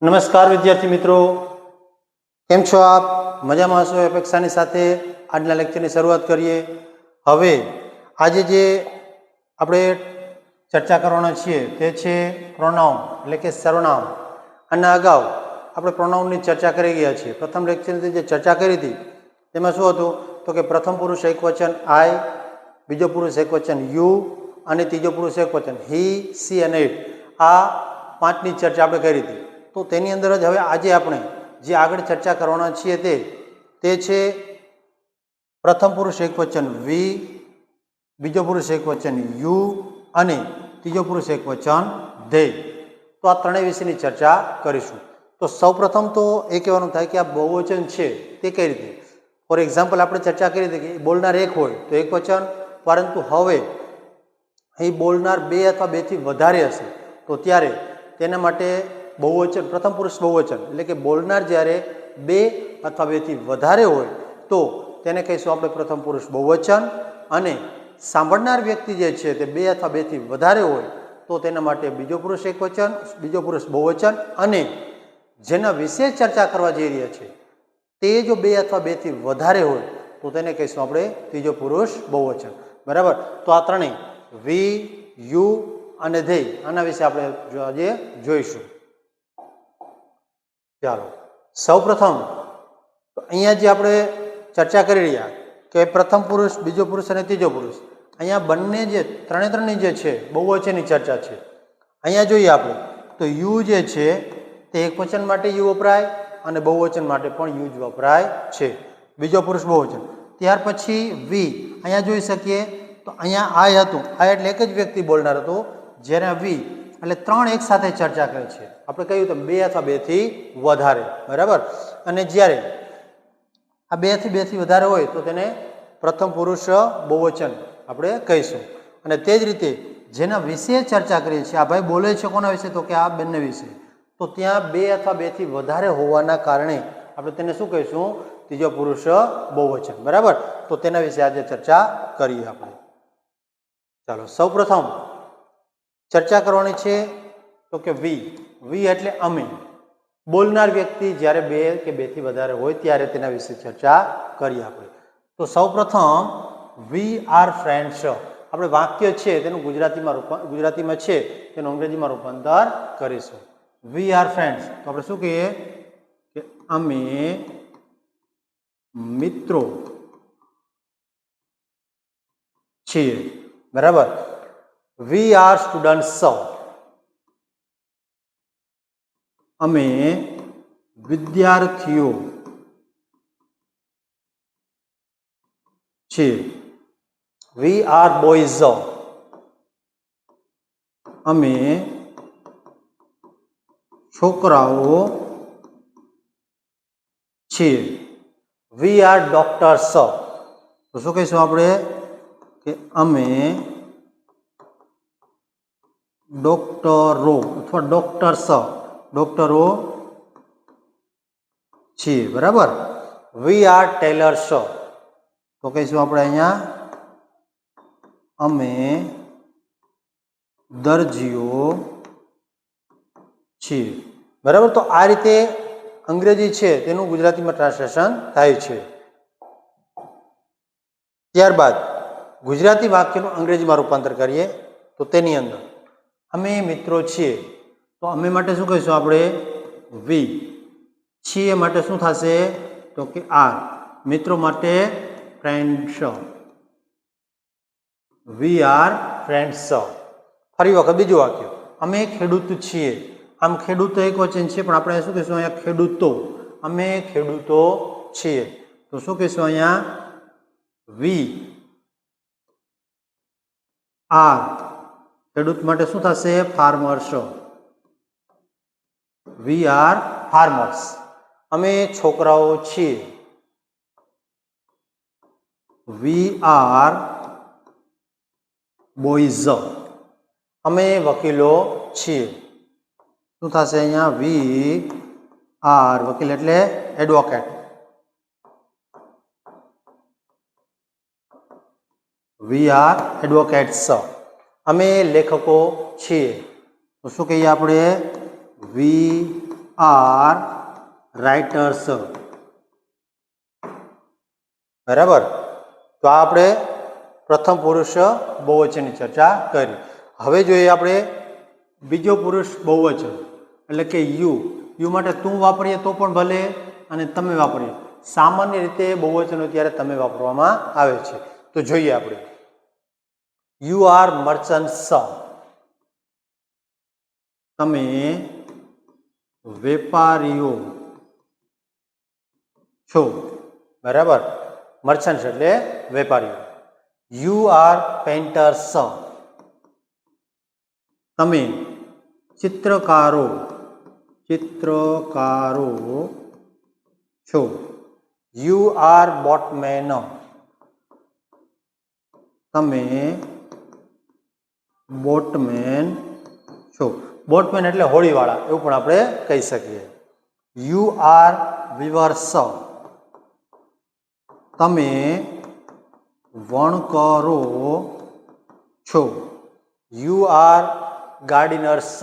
નમસ્કાર વિદ્યાર્થી મિત્રો, કેમ છો આપ? મજામાં હશો અપેક્ષાની સાથે આજના લેક્ચરની શરૂઆત કરીએ. હવે આજે જે આપણે ચર્ચા કરવાના છીએ તે છે પ્રોનાઉન એટલે કે સર્વનામ. આના અગાઉ આપણે પ્રોનાઉનની ચર્ચા કરી ગયા છીએ. પ્રથમ લેક્ચરની જે ચર્ચા કરી હતી તેમાં શું હતું તો કે પ્રથમ પુરુષ એકવચન આઈ, બીજો પુરુષ એકવચન યુ અને ત્રીજો પુરુષ એકવચન હી, સી અને ઇટ. આ પાંચની ચર્ચા આપણે કરી હતી. તો તેની અંદર જ હવે આજે આપણે જે આગળ ચર્ચા કરવાના છીએ તે છે પ્રથમ પુરુષ એકવચન વી, બીજો પુરુષ એકવચન યુ અને ત્રીજો પુરુષ એકવચન ધે. તો આ ત્રણેય વિશેની ચર્ચા કરીશું. તો સૌપ્રથમ તો એ કહેવાનું થાય કે આ બહુવચન છે તે કઈ રીતે. ફોર એક્ઝામ્પલ આપણે ચર્ચા કરી હતી કે બોલનાર એક હોય તો એકવચન, પરંતુ હવે અહીં બોલનાર બે અથવા બેથી વધારે હશે તો ત્યારે તેના માટે બહુવચન, પ્રથમ પુરુષ બહુવચન એટલે કે બોલનાર જ્યારે બે અથવા બેથી વધારે હોય તો તેને કહીશું આપણે પ્રથમ પુરુષ બહુવચન, અને સાંભળનાર વ્યક્તિ જે છે તે બે અથવા બેથી વધારે હોય તો તેના માટે બીજો પુરુષ એકવચન, બીજો પુરુષ બહુવચન, અને જેના વિશે ચર્ચા કરવા જઈ રહ્યા છે તે જો બે અથવા બેથી વધારે હોય તો તેને કહીશું આપણે ત્રીજો પુરુષ બહુવચન. બરાબર. તો આ ત્રણેય વી, યુ અને ધે આના વિશે આપણે આજે જોઈશું. ચાલો, સૌપ્રથમ અહીંયા જે આપણે ચર્ચા કરી રહ્યા કે પ્રથમ પુરુષ, બીજો પુરુષ અને ત્રીજો પુરુષ, અહીંયા બંને જે ત્રણની જે છે બહુવચનની ચર્ચા છે. અહીંયા જોઈએ આપણે તો યુ જે છે તે એકવચન માટે યુ વપરાય અને બહુવચન માટે પણ યુ જ વપરાય છે, બીજો પુરુષ બહુવચન. ત્યાર પછી વી અહીંયા જોઈ શકીએ તો અહીંયા આય હતું, આય એટલે એક જ વ્યક્તિ બોલનાર હતું, જ્યારે વી એટલે ત્રણ એક સાથે ચર્ચા કરે છે. આપણે કહ્યું તો બે અથવા બેથી વધારે. બરાબર. અને જ્યારે આ બેથી વધારે હોય તો તેને પ્રથમ પુરુષ બહુવચન આપણે કહીશું. અને તે જ રીતે જેના વિશે ચર્ચા કરીએ છીએ, આ ભાઈ બોલે છે કોના વિશે તો કે આ બંને વિશે, તો ત્યાં બે અથવા બેથી વધારે હોવાના કારણે આપણે તેને શું કહીશું? ત્રીજો પુરુષ બહુવચન. બરાબર. તો તેના વિશે આજે ચર્ચા કરીએ આપણે. ચાલો, સૌપ્રથમ ચર્ચા કરવાની છે તો કે વી. વી એટલે અમે. બોલનાર વ્યક્તિ જ્યારે બે કે બેથી વધારે હોય ત્યારે તેના વિશે ચર્ચા કરીએ આપણે. તો સૌપ્રથમ વી આર ફ્રેન્ડ્સ. આપણે વાક્ય છે તેનું ગુજરાતીમાં છે તેનું અંગ્રેજીમાં રૂપાંતર કરીશું. વી આર ફ્રેન્ડ્સ તો આપણે શું કહીએ કે અમે મિત્રો છીએ. બરાબર. We are students. અમે વિદ્યાર્થીઓ છીએ. We are boys. અમે છોકરાઓ છીએ. We are doctors. તો શું કહીશું આપણે કે અમે ડોક્ટરો અથવા ડોક્ટરો છીએ. બરાબર. We are tailors. તો કહીશું આપણે અહીંયા અમે દરજીઓ છીએ. બરાબર. તો આ રીતે અંગ્રેજી છે તેનું ગુજરાતીમાં ટ્રાન્સલેશન થાય છે. ત્યારબાદ ગુજરાતી વાક્યનું અંગ્રેજીમાં રૂપાંતર કરીએ તો તેની અંદર અમે મિત્રો છીએ તો અમે માટે શું કહીશું આપણે? વી. છીએ માટે શું થશે તો કે આર. મિત્રો માટે ફ્રેન્ડ્સ. We are friends. ફરી વખત બીજું વાક્ય, અમે ખેડૂત છીએ. આમ ખેડૂતો એક વચન છે પણ આપણે શું કહીશું અહીંયા? ખેડૂતો. અમે ખેડૂતો છીએ તો શું કહીશું અહીંયા? We are. ખેડૂત માટે શું થશે? ફાર્મર્સ. We are farmers. અમે છોકરાઓ છીએ. We are boys. અમે વકીલો છીએ. શું થશે અહીંયા? We are. વકીલ એટલે એડવોકેટ. We are advocates. અમે લેખકો છીએ તો શું કહીએ આપણે? We are writers. બરાબર. તો આ આપણે પ્રથમ પુરુષ બહુવચનની ચર્ચા કરી. હવે જોઈએ આપણે બીજો પુરુષ બહુવચન એટલે કે યુ. યુ માટે તું વાપરીએ તો પણ ભલે અને તમે વાપરીએ. સામાન્ય રીતે બહુવચનો ત્યારે તમે વાપરવામાં આવે છે. તો જોઈએ આપણે. You are merchants. તમે વેપારીઓ છો. બરાબર. મર્ચન્ટ્સ એટલે વેપારીઓ. You are painters. તમે ચિત્રકારો છો. You are boatmen. તમે બોટમેન છો. બોટમેન એટલે હોડીવાળા એવું પણ આપણે કહી શકીએ. You are weavers. તમે વણકરો છો. You are gardeners.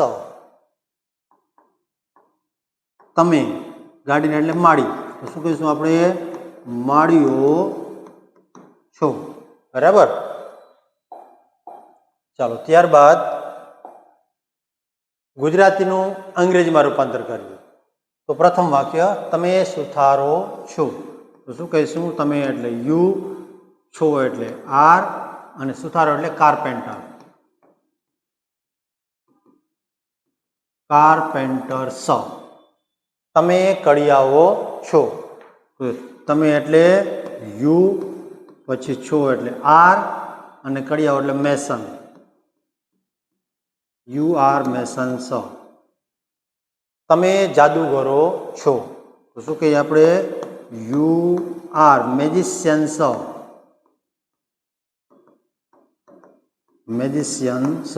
તમે ગાર્ડિનર એટલે માળી. તો શું કહીશું આપણે? માળીઓ છો. બરાબર. ચાલો ત્યારબાદ ગુજરાતીનું અંગ્રેજીમાં રૂપાંતર કરીએ. તો પ્રથમ વાક્ય તમે સુથારો છો. તો શું કહીશું? તમે એટલે યુ, છો એટલે આર અને સુથારો એટલે કાર્પેન્ટર. કાર્પેન્ટર્સ. તમે કડિયાઓ છો. તમે એટલે યુ, પછી છો એટલે આર અને કડિયાઓ એટલે મેસન. You are masons. તમે જાદુગરો છો. તો શું કહીએ આપણે? You are magicians. મેજિશિયન્સ.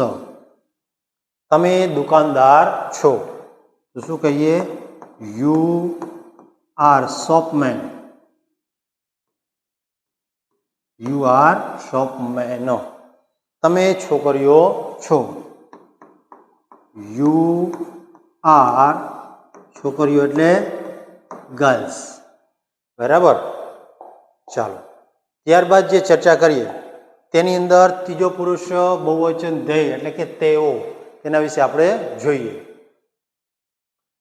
તમે દુકાનદાર છો. તો શું કહીએ? You are shopmen. You are shopmen. તમે છોકરીઓ છો. યુ આર છોકરીઓ એટલે ગર્લ્સ. બરાબર. ચાલો ત્યારબાદ જે ચર્ચા કરીએ તેની અંદર ત્રીજો પુરુષ બહુવચન ધેય એટલે કે તેઓ, તેના વિશે આપણે જોઈએ.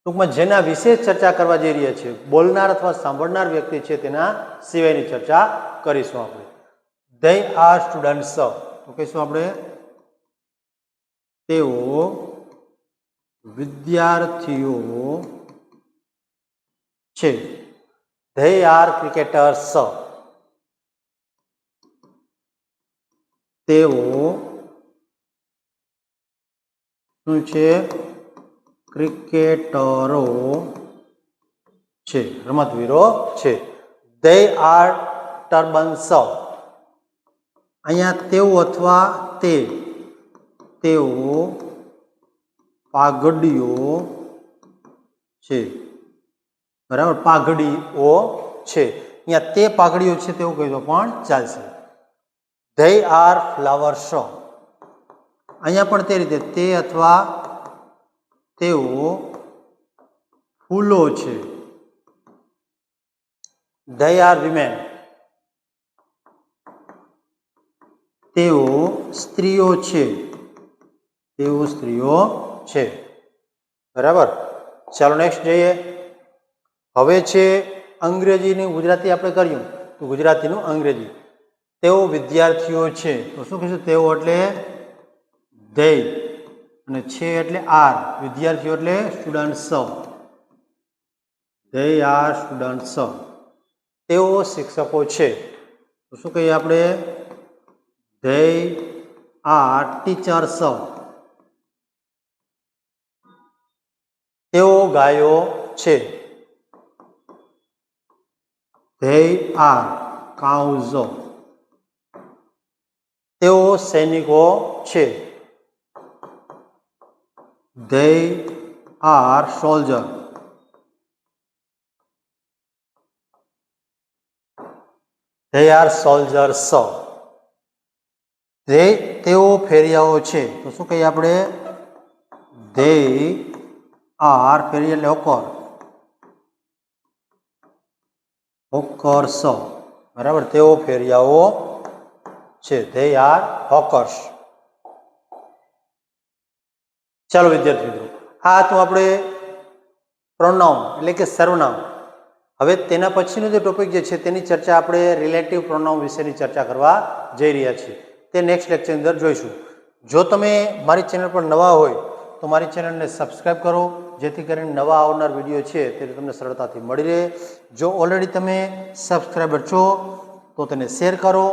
ટૂંકમાં જેના વિશે ચર્ચા કરવા જઈ રહ્યા છીએ, બોલનાર અથવા સાંભળનાર વ્યક્તિ છે તેના સિવાયની ચર્ચા કરીશું આપણે. They are students. તો કહીશું આપણે તેઓ વિદ્યાર્થીઓ છે. They are cricketers. તેઓ શું છે? ક્રિકેટરો છે, રમતવીરો છે. They are turbans. અહીંયા તેઓ અથવા તેઓ પાઘડીઓ છે. બરાબર. પાઘડીઓ છે. અહીંયા તે પાઘડીઓ છે તેવું કહી દો પણ ચાલશે. They are flowers. અહીંયા પણ તે રીતે તે અથવા તેઓ ફૂલો છે. They R women. તેઓ સ્ત્રીઓ છે. તેઓ સ્ત્રીઓ છે. બરાબર. ચાલો નેક્સ્ટ જોઈએ. હવે છે અંગ્રેજીનું ગુજરાતી આપણે કર્યું તો ગુજરાતીનું અંગ્રેજી. તેઓ વિદ્યાર્થીઓ છે. તો શું કહીશું? તેઓ એટલે ધેય અને છે એટલે આર. વિદ્યાર્થીઓ એટલે સ્ટુડન્ટ્સ. They are students. તેઓ શિક્ષકો છે. તો શું કહીએ આપણે? They R teachers. તેઓ ગાયો છે. They R cows. તેઓ સૈનિકો છે. They R soldier. They are soldiers. તેઓ ફેરિયાઓ છે. તો શું કહીએ આપણે? ધે આર ફેરી એટલે હોકર, હોકર્સ, બરાબર, તેઓ ફેરિયાઓ છે. They R hawkers. ચાલો વિદ્યાર્થી મિત્રો, આ તો આપણે પ્રોનાઉન એટલે કે સર્વનામ. હવે તેના પછીનો જે ટોપિક જે છે તેની ચર્ચા આપણે રિલેટિવ પ્રોનાઉન વિશેની ચર્ચા કરવા જઈ રહ્યા છીએ. તે નેક્સ્ટ લેક્ચરની અંદર જોઈશું. જો તમે મારી ચેનલ પર નવા હોય તો મારી ચેનલને સબસ્ક્રાઈબ કરો, જેથી કરીને નવા આવનાર વિડીયો છે તે તમને સરળતાથી મળી રહે. જો ઓલરેડી તમે સબસ્ક્રાઈબર છો તો તેને શેર કરો,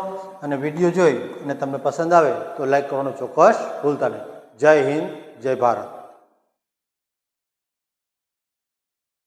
અને વિડીયો જોઈ અને તમને પસંદ આવે તો લાઈક કરવાનું ચોક્કસ ભૂલતા નહીં. જય હિન્દ, જય ભારત.